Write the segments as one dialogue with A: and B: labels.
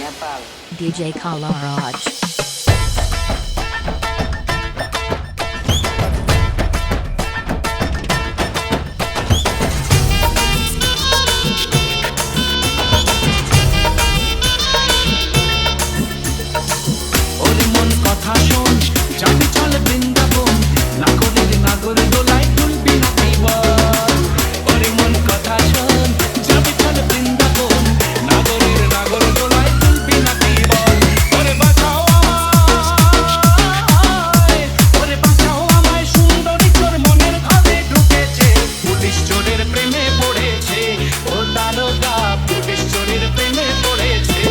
A: Nepal.
B: DJ Kalaraj.
C: ওরে মন কথা শোন, যাবি চল বৃন্দাবন, নাগরের নাগর দোলায় তুলবি নাকি বল। ওরে মন কথা শোন, যাবি চল বৃন্দাবন, নাগরের নাগর দোলায় তুলবি নাকি বল। ওরে বাঁচাও আমায়, ওরে বাঁচাও আমায়, সুন্দরী তোর মনের ঘরে ঢুকেছে, পুলিশ চোরের প্রেমে পড়েছে, ও দারোগা পুলিশ চোরের প্রেমে পড়েছে।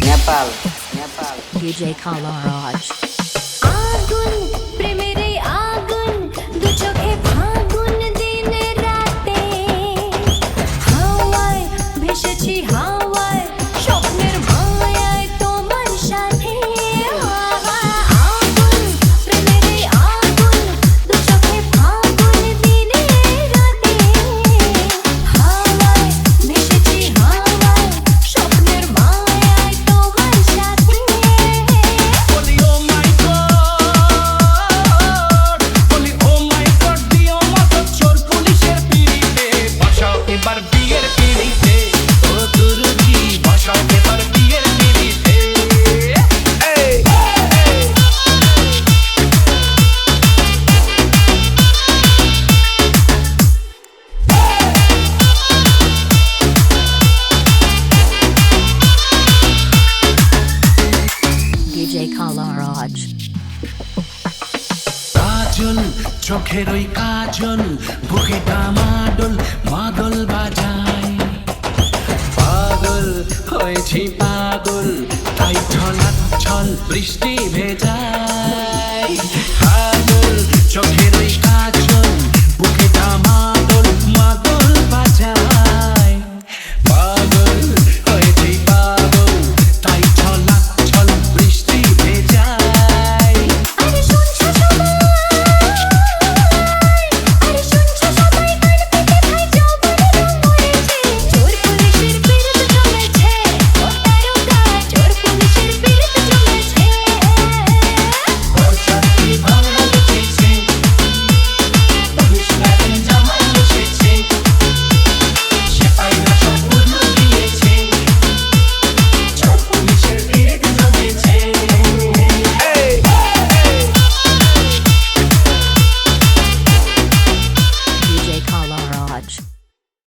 A: Nepal. Nepal.
B: DJ Kalaraj.
D: আগুন প্রেমের এই আগুন দু চোখে ফাগুন দিন রাতে হাওয়ায় ভেসেছি হাওয়ায় স্বপ্নের মায়ায় তোমার সাথে আগুন প্রেমের এই আগুন দু চোখে ফাগুন দিন রাতে হাওয়ায় ভেসেছি হাওয়ায় স্বপ্নের মায়ায় তোমার সাথে
C: বলি ও মাই গড, বলি ও মাই গড, দিও মতো চোর পুলিশের পিড়িতে, বসাও এবার বিয়ের পিড়িতে, ও গুরুজি বসাও এবার বিয়ের পিড়িতে।
B: DJ Kalaraj.
C: কাজল চোখের ওই কাজল বুকে ডামাডোল মাদল বাজায়, পাগল হয়েছি পাগল তাই ছলাচ্ছল বৃষ্টি ভেজায়। কাজল চোখের ওই কাজল